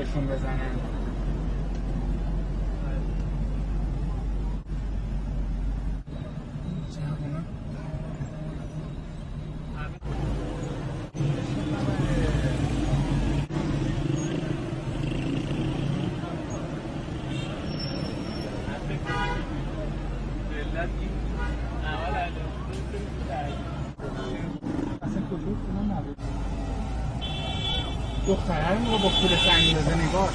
بهشون بزنن. دختره رو با پول سنگ بزن نگاه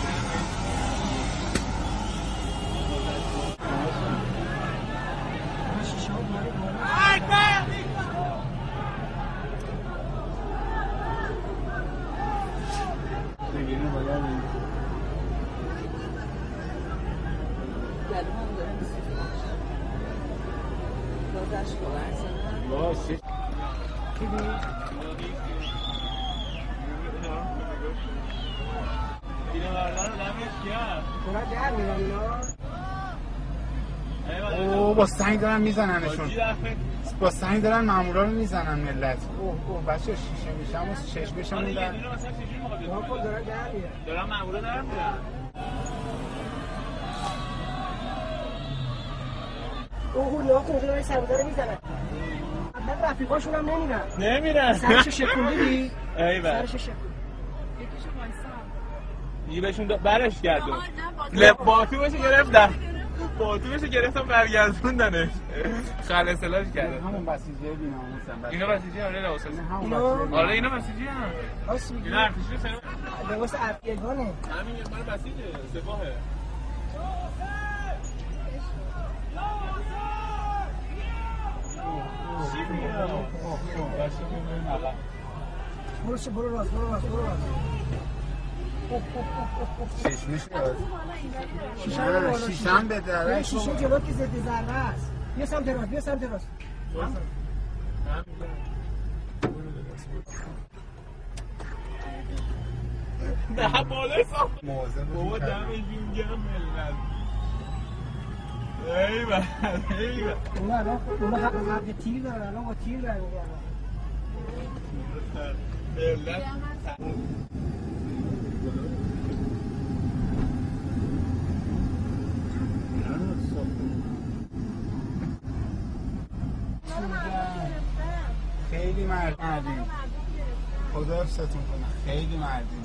با سنگ دارن میزننشون، با سنگ دارن مامورا رو میزنن ملت. اوه بچه شیشه میشم و چشم بشم میدن دارن مامورا دارن میدن. اوه نیا کن اونجا دارن سربازا رو میزنن. بعد رفیقاشون هم نمیرن سرشو شکون دیدی؟ سرشو شکون یکیشو وایسا جیبشون برش گردون باتومشو گرفتم برگردوندنش خلصلاش کردن. همون بسیجیه بیناموسن. اینا بسیجیه آره لباسه. آره اینا بسیجیه هم راست میگی. اینا ارتشی سر لباس افغانه. همین مال بسیجه سپاهه. برو راست شیشه هم به درک شیشه جلو که ضد ضربه است. بیا سمت راست نه بالای سام بابا دمشون گرم ملت. ایوه اونا حق تیر دارن الان با تیر دارن ملت. خیلی مردیم خدا حفظتون کنه. خیلی مردیم.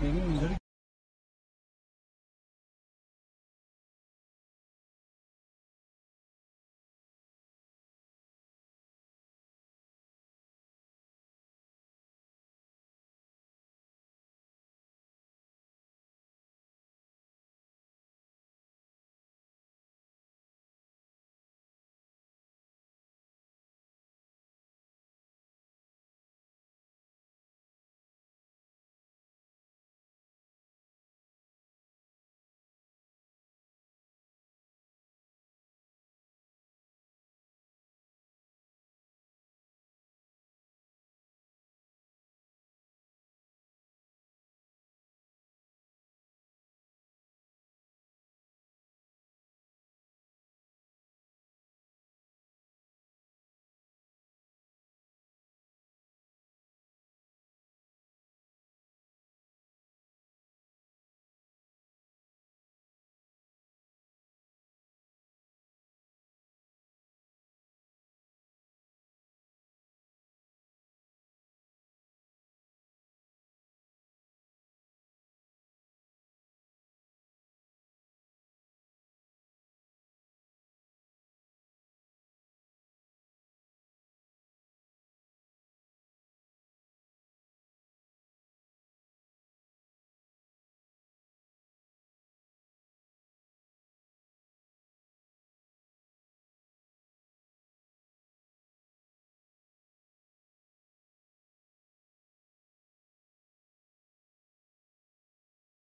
ببین اینجا